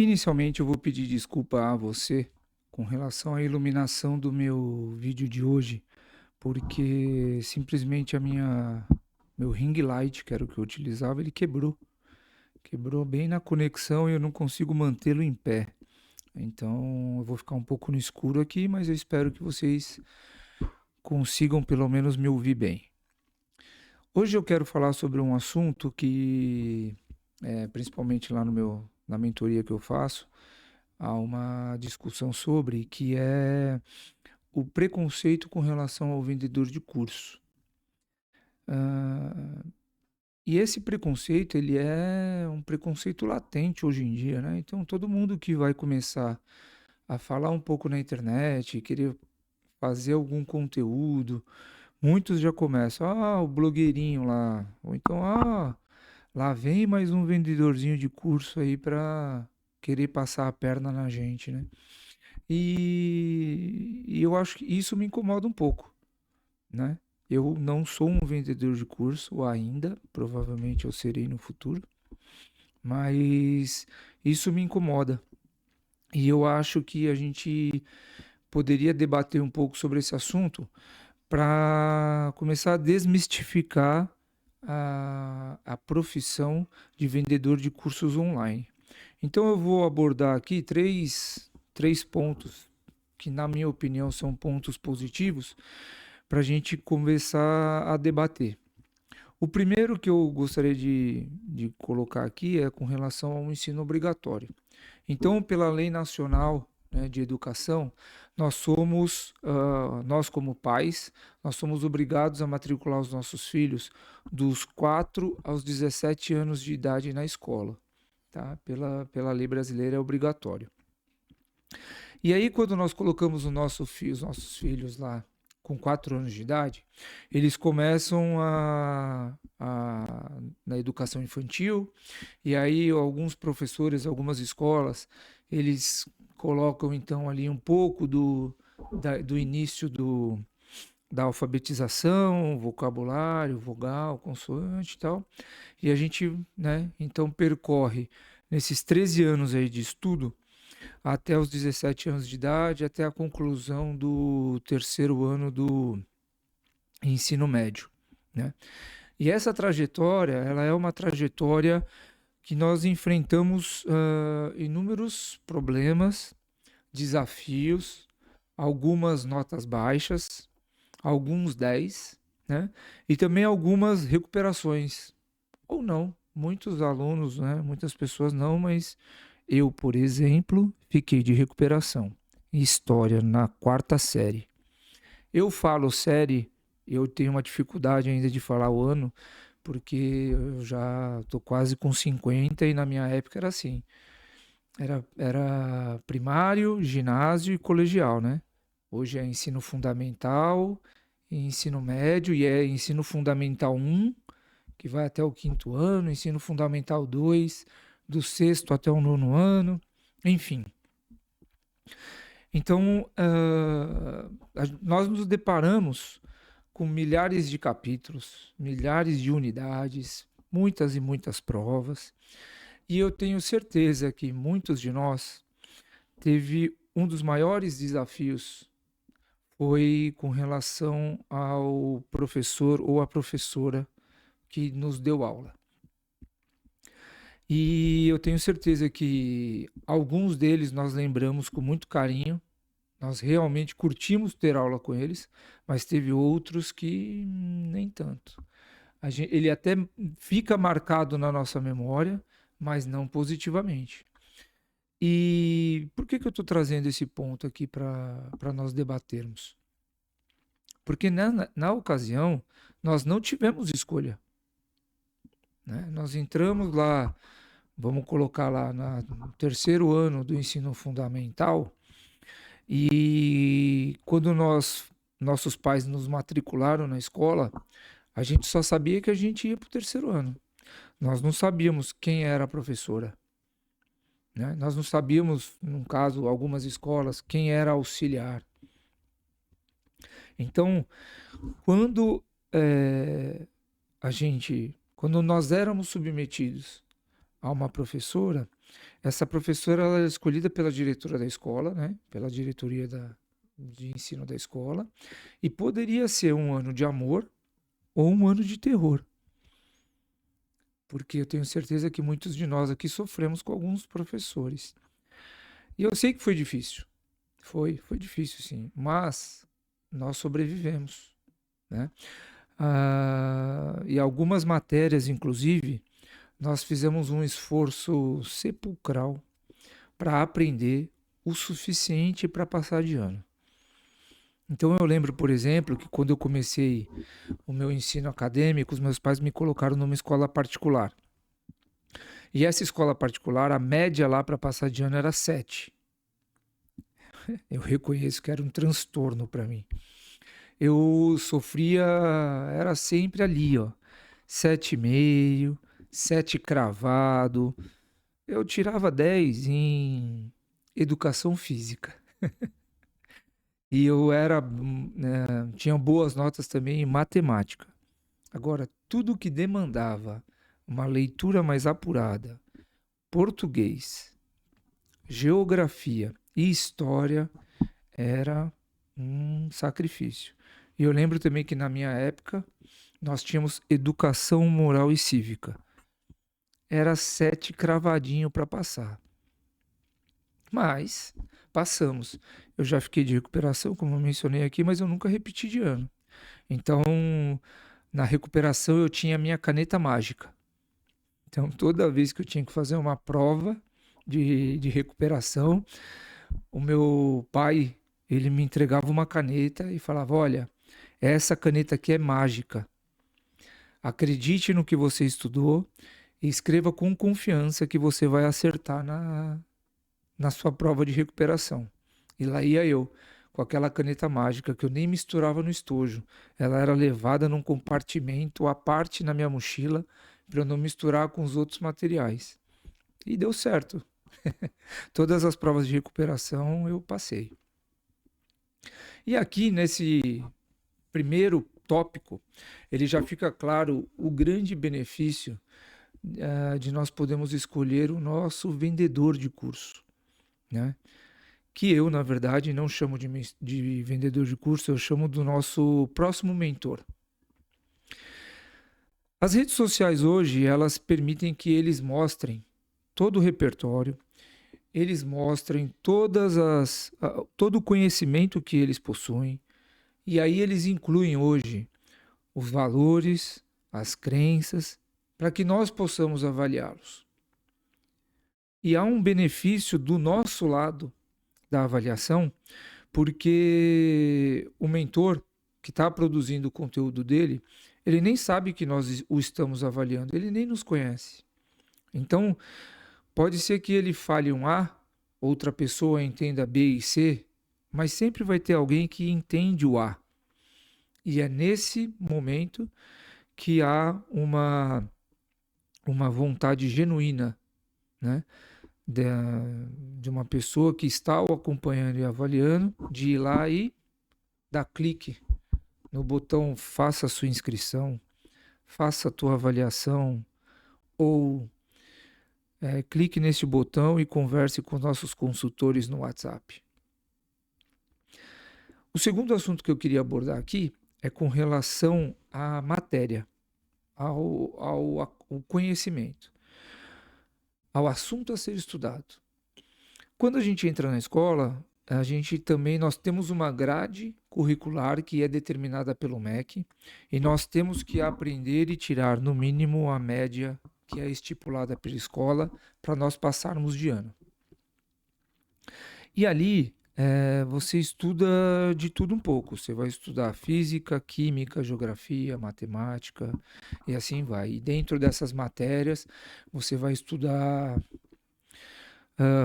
Inicialmente, eu vou pedir desculpa a você com relação à iluminação do meu vídeo de hoje, porque simplesmente meu ring light, que era o que eu utilizava, ele quebrou. Quebrou bem na conexão e eu não consigo mantê-lo em pé. Então, eu vou ficar um pouco no escuro aqui, mas eu espero que vocês consigam pelo menos me ouvir bem. Hoje eu quero falar sobre um assunto que, principalmente lá na mentoria que eu faço, há uma discussão sobre, que é o preconceito com relação ao vendedor de curso. Ah, e esse preconceito, ele é um preconceito latente hoje em dia, né? Então, todo mundo que vai começar a falar um pouco na internet, querer fazer algum conteúdo, muitos já começam, o blogueirinho lá, ou então, lá vem mais um vendedorzinho de curso aí para querer passar a perna na gente, né? E eu acho que isso me incomoda um pouco, né? Eu não sou um vendedor de curso ainda, provavelmente eu serei no futuro, mas isso me incomoda. E eu acho que a gente poderia debater um pouco sobre esse assunto para começar a desmistificar a profissão de vendedor de cursos online. Então eu vou abordar aqui três pontos que, na minha opinião, são pontos positivos para a gente começar a debater. O primeiro que eu gostaria de colocar aqui é com relação ao ensino obrigatório. Então, pela Lei Nacional, né, de Educação, nós como pais, nós somos obrigados a matricular os nossos filhos dos 4 aos 17 anos de idade na escola. Tá? Pela lei brasileira é obrigatório. E aí, quando nós colocamos os nossos filhos lá com 4 anos de idade, eles começam na educação infantil, e aí alguns professores, algumas escolas, eles colocam então ali um pouco do início da alfabetização, vocabulário, vogal, consoante e tal, e a gente, né, então percorre nesses 13 anos aí de estudo, até os 17 anos de idade, até a conclusão do terceiro ano do ensino médio, né? E essa trajetória, ela é uma trajetória que nós enfrentamos inúmeros problemas, desafios, algumas notas baixas, alguns 10, né? E também algumas recuperações, ou não. Muitos alunos, né? Muitas pessoas não, mas eu, por exemplo, fiquei de recuperação. História na quarta série. Eu falo série, eu tenho uma dificuldade ainda de falar o ano, porque eu já tô quase com 50 e na minha época era assim. Era primário, ginásio e colegial, né? Hoje é ensino fundamental, e ensino médio e é ensino fundamental um, que vai até o quinto ano, ensino fundamental 2, do sexto até o nono ano, enfim. Então, nós nos deparamos com milhares de capítulos, milhares de unidades, muitas e muitas provas, e eu tenho certeza que muitos de nós teve um dos maiores desafios foi com relação ao professor ou à professora que nos deu aula. E eu tenho certeza que alguns deles nós lembramos com muito carinho, nós realmente curtimos ter aula com eles, mas teve outros que nem tanto. Ele até fica marcado na nossa memória, mas não positivamente. E por que eu estou trazendo esse ponto aqui para nós debatermos? Porque na ocasião nós não tivemos escolha. Né? Nós entramos lá, vamos colocar lá no terceiro ano do ensino fundamental, e quando nossos pais nos matricularam na escola, a gente só sabia que a gente ia para o terceiro ano. Nós não sabíamos quem era a professora. Né? Nós não sabíamos, no caso, algumas escolas, quem era auxiliar. Então, quando quando nós éramos submetidos a uma professora, Essa professora ela era escolhida pela diretora da escola, né? Pela diretoria de ensino da escola, e poderia ser um ano de amor ou um ano de terror, porque eu tenho certeza que muitos de nós aqui sofremos com alguns professores. E eu sei que foi difícil, foi difícil sim, mas nós sobrevivemos, né? E algumas matérias, inclusive, nós fizemos um esforço sepulcral para aprender o suficiente para passar de ano. Então eu lembro, por exemplo, que quando eu comecei o meu ensino acadêmico, os meus pais me colocaram numa escola particular. E essa escola particular, a média lá para passar de ano era 7. Eu reconheço que era um transtorno para mim. Eu sofria, era sempre ali, ó, 7,5, 7 cravado. Eu tirava 10 em educação física. E eu era, tinha boas notas também em matemática. Agora, tudo que demandava uma leitura mais apurada, português, geografia e história, era um sacrifício. E eu lembro também que na minha época nós tínhamos educação moral e cívica. Era 7 cravadinho para passar. Mas passamos. Eu já fiquei de recuperação, como eu mencionei aqui, mas eu nunca repeti de ano. Então, na recuperação eu tinha a minha caneta mágica. Então, toda vez que eu tinha que fazer uma prova de recuperação, o meu pai, ele me entregava uma caneta e falava: olha, essa caneta aqui é mágica. Acredite no que você estudou e escreva com confiança que você vai acertar na sua prova de recuperação. E lá ia eu, com aquela caneta mágica que eu nem misturava no estojo. Ela era levada num compartimento à parte na minha mochila para eu não misturar com os outros materiais. E deu certo. Todas as provas de recuperação eu passei. E aqui nesse primeiro tópico, ele já fica claro o grande benefício de nós podermos escolher o nosso vendedor de curso, né? Que eu, na verdade, não chamo de vendedor de curso, eu chamo do nosso próximo mentor. As redes sociais hoje, elas permitem que eles mostrem todo o repertório, eles mostrem todo o conhecimento que eles possuem, e aí eles incluem hoje os valores, as crenças, para que nós possamos avaliá-los. E há um benefício do nosso lado da avaliação, porque o mentor que está produzindo o conteúdo dele, ele nem sabe que nós o estamos avaliando, ele nem nos conhece. Então, pode ser que ele fale um A, outra pessoa entenda B e C, mas sempre vai ter alguém que entende o A. E é nesse momento que há uma vontade genuína, né, de uma pessoa que está o acompanhando e avaliando, de ir lá e dar clique no botão faça a sua inscrição, faça a tua avaliação, ou clique nesse botão e converse com nossos consultores no WhatsApp. O segundo assunto que eu queria abordar aqui é com relação à matéria, ao conhecimento, ao assunto a ser estudado. Quando a gente entra na escola, nós temos uma grade curricular que é determinada pelo MEC e nós temos que aprender e tirar no mínimo a média que é estipulada pela escola para nós passarmos de ano. E ali você estuda de tudo um pouco. Você vai estudar física, química, geografia, matemática e assim vai. E dentro dessas matérias você vai estudar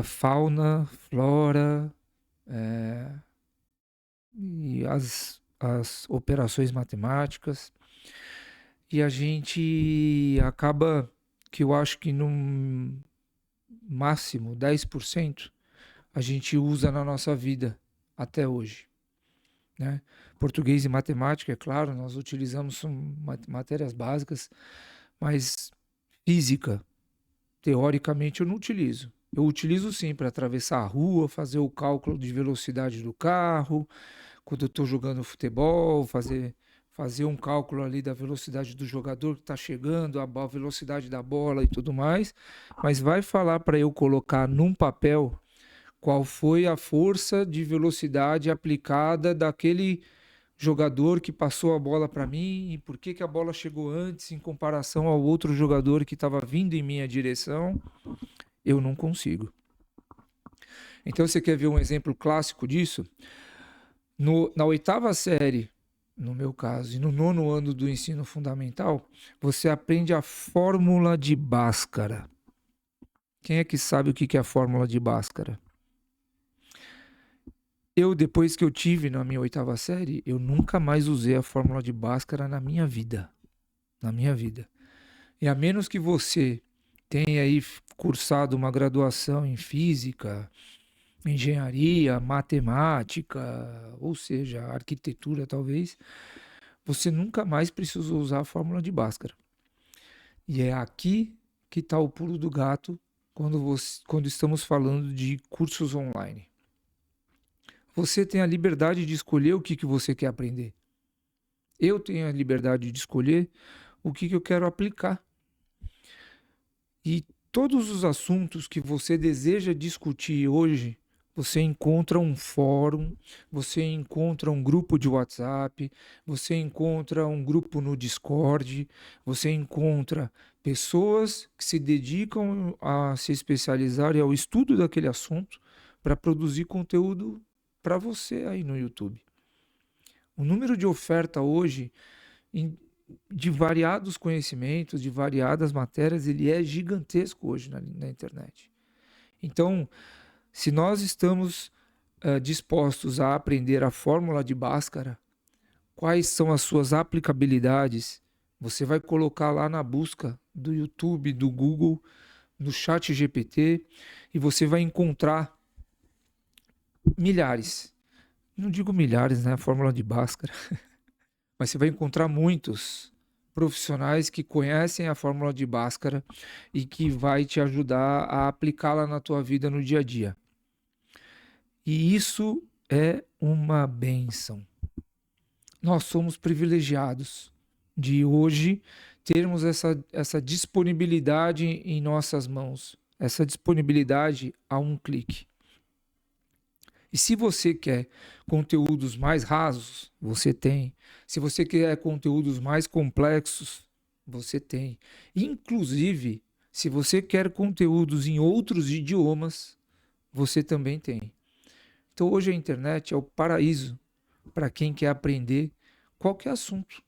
fauna, flora, e as operações matemáticas. E a gente acaba que eu acho que no máximo 10% a gente usa na nossa vida até hoje, né? Português e matemática, é claro, nós utilizamos matérias básicas, mas física, teoricamente eu não utilizo. Eu utilizo sim para atravessar a rua, fazer o cálculo de velocidade do carro, quando eu estou jogando futebol, fazer um cálculo ali da velocidade do jogador que está chegando, a velocidade da bola e tudo mais, mas vai falar para eu colocar num papel qual foi a força de velocidade aplicada daquele jogador que passou a bola para mim e por que que a bola chegou antes em comparação ao outro jogador que estava vindo em minha direção, eu não consigo. Então você quer ver um exemplo clássico disso? Na oitava série, no meu caso, e no nono ano do ensino fundamental, você aprende a fórmula de Bhaskara. Quem é que sabe o que é a fórmula de Bhaskara? Depois que eu tive na minha oitava série, eu nunca mais usei a fórmula de Bhaskara na minha vida. Na minha vida. E a menos que você tenha aí cursado uma graduação em física, engenharia, matemática, ou seja, arquitetura talvez, você nunca mais precisa usar a fórmula de Bhaskara. E é aqui que está o pulo do gato quando estamos falando de cursos online. Você tem a liberdade de escolher o que você quer aprender. Eu tenho a liberdade de escolher o que eu quero aplicar. E todos os assuntos que você deseja discutir hoje, você encontra um fórum, você encontra um grupo de WhatsApp, você encontra um grupo no Discord, você encontra pessoas que se dedicam a se especializar e ao estudo daquele assunto para produzir conteúdo para você aí no YouTube. O número de oferta hoje de variados conhecimentos, de variadas matérias, ele é gigantesco hoje na internet. Então, se nós estamos dispostos a aprender a fórmula de Bhaskara, quais são as suas aplicabilidades, você vai colocar lá na busca do YouTube, do Google, no chat GPT, e você vai encontrar milhares. Não digo milhares, né? A fórmula de Bhaskara. Mas você vai encontrar muitos profissionais que conhecem a fórmula de Bhaskara e que vai te ajudar a aplicá-la na tua vida no dia a dia. E isso é uma bênção. Nós somos privilegiados de hoje termos essa disponibilidade em nossas mãos, essa disponibilidade a um clique. E se você quer conteúdos mais rasos, você tem. Se você quer conteúdos mais complexos, você tem. Inclusive, se você quer conteúdos em outros idiomas, você também tem. Então hoje a internet é o paraíso para quem quer aprender qualquer assunto.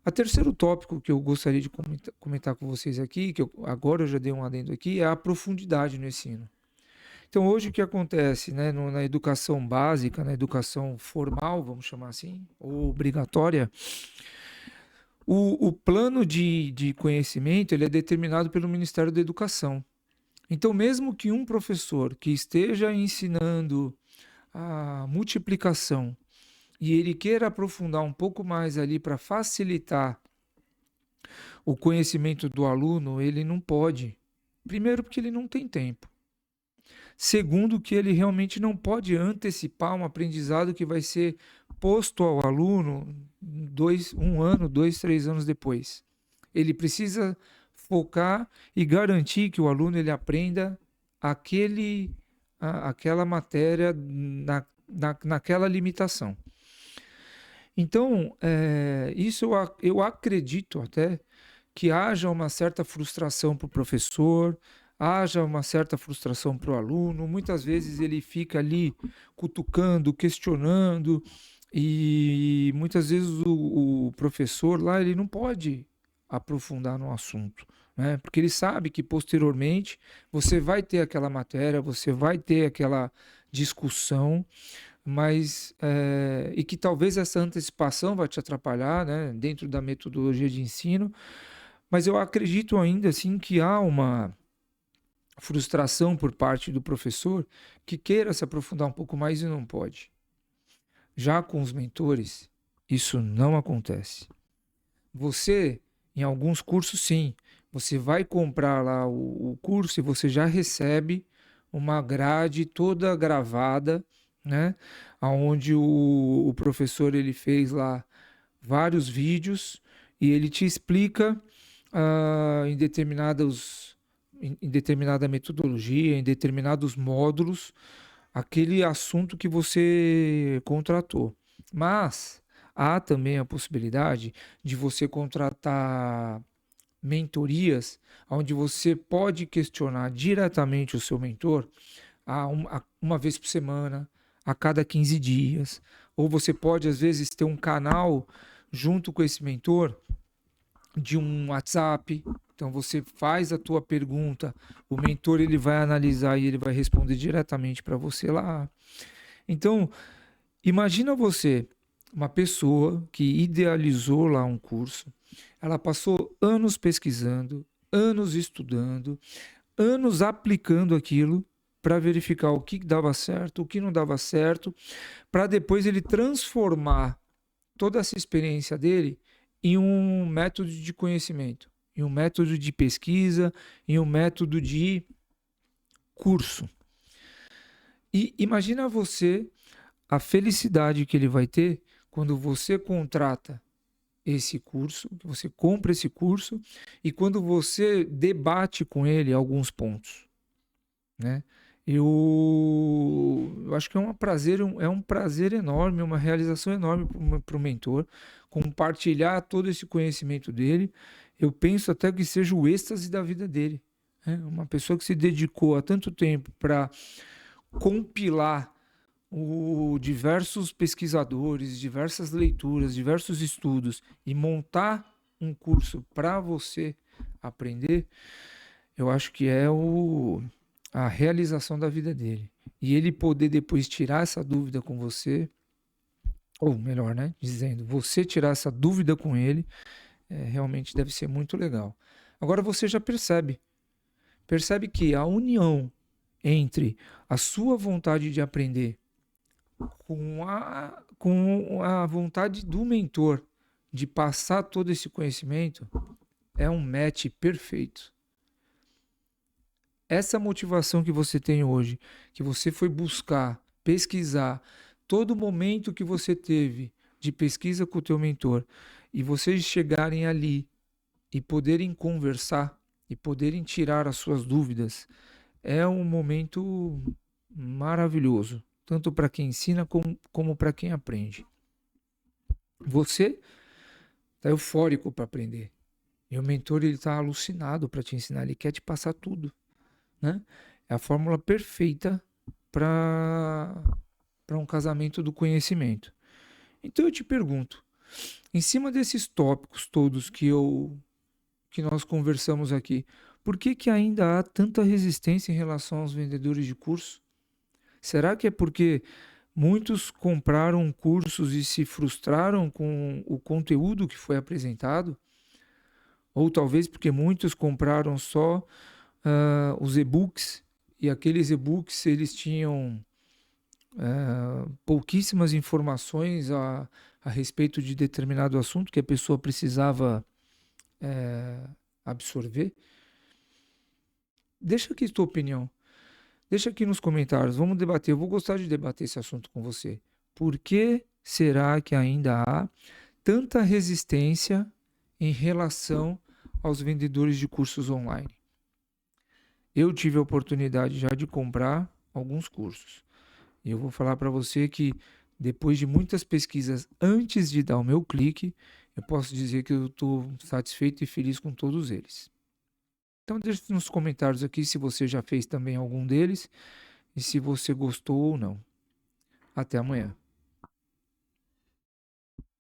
O terceiro tópico que eu gostaria de comentar com vocês aqui, agora eu já dei um adendo aqui, é a profundidade no ensino. Então hoje o que acontece, né, na educação básica, na educação formal, vamos chamar assim, ou obrigatória, o plano de conhecimento ele é determinado pelo Ministério da Educação. Então mesmo que um professor que esteja ensinando a multiplicação e ele queira aprofundar um pouco mais ali para facilitar o conhecimento do aluno, ele não pode. Primeiro porque ele não tem tempo. Segundo, que ele realmente não pode antecipar um aprendizado que vai ser posto ao aluno 1 ano, 2, 3 anos depois. Ele precisa focar e garantir que o aluno ele aprenda aquela matéria naquela limitação. Então, isso eu acredito até que haja uma certa frustração para o professor, haja uma certa frustração para o aluno. Muitas vezes ele fica ali cutucando, questionando, e muitas vezes o professor lá ele não pode aprofundar no assunto, né? Porque ele sabe que posteriormente você vai ter aquela matéria, você vai ter aquela discussão, mas e que talvez essa antecipação vai te atrapalhar, né, dentro da metodologia de ensino, mas eu acredito ainda assim que há uma frustração por parte do professor que queira se aprofundar um pouco mais e não pode. Já com os mentores, isso não acontece. Você, em alguns cursos, sim, Você vai comprar lá o curso e você já recebe uma grade toda gravada, né? Onde o professor ele fez lá vários vídeos e ele te explica em em determinada metodologia, em determinados módulos, aquele assunto que você contratou. Mas há também a possibilidade de você contratar mentorias, onde você pode questionar diretamente o seu mentor uma vez por semana, a cada 15 dias. Ou você pode, às vezes, ter um canal junto com esse mentor de um WhatsApp. Então você faz a tua pergunta, o mentor ele vai analisar e ele vai responder diretamente para você lá. Então, imagina você, uma pessoa que idealizou lá um curso, ela passou anos pesquisando, anos estudando, anos aplicando aquilo para verificar o que dava certo, o que não dava certo, para depois ele transformar toda essa experiência dele em um método de conhecimento, em um método de pesquisa, em um método de curso. E imagina você a felicidade que ele vai ter quando você contrata esse curso, que você compra esse curso e quando você debate com ele alguns pontos, né? Eu acho que é um prazer enorme, uma realização enorme para o mentor compartilhar todo esse conhecimento dele. Eu penso até que seja o êxtase da vida dele, né? Uma pessoa que se dedicou há tanto tempo para compilar diversos pesquisadores, diversas leituras, diversos estudos e montar um curso para você aprender, eu acho que é a realização da vida dele. E ele poder depois tirar essa dúvida com você, ou melhor, né, dizendo, você tirar essa dúvida com ele, realmente deve ser muito legal. Agora você já percebe que a união entre a sua vontade de aprender com a vontade do mentor de passar todo esse conhecimento é um match perfeito. Essa motivação que você tem hoje, que você foi buscar, pesquisar, todo momento que você teve de pesquisa com o teu mentor e vocês chegarem ali e poderem conversar e poderem tirar as suas dúvidas, é um momento maravilhoso, tanto para quem ensina como para quem aprende. Você está eufórico para aprender. E o mentor ele está alucinado para te ensinar, ele quer te passar tudo, né? É a fórmula perfeita para um casamento do conhecimento. Então eu te pergunto, em cima desses tópicos todos que nós conversamos aqui, por que ainda há tanta resistência em relação aos vendedores de curso? Será que é porque muitos compraram cursos e se frustraram com o conteúdo que foi apresentado? Ou talvez porque muitos compraram só os e-books e aqueles e-books eles tinham pouquíssimas informações a respeito de determinado assunto que a pessoa precisava absorver? Deixa aqui a tua opinião. Deixa aqui nos comentários, vamos debater. Eu vou gostar de debater esse assunto com você. Por que será que ainda há tanta resistência em relação aos vendedores de cursos online? Eu tive a oportunidade já de comprar alguns cursos. E eu vou falar para você que depois de muitas pesquisas antes de dar o meu clique, eu posso dizer que eu estou satisfeito e feliz com todos eles. Então deixe nos comentários aqui se você já fez também algum deles e se você gostou ou não. Até amanhã.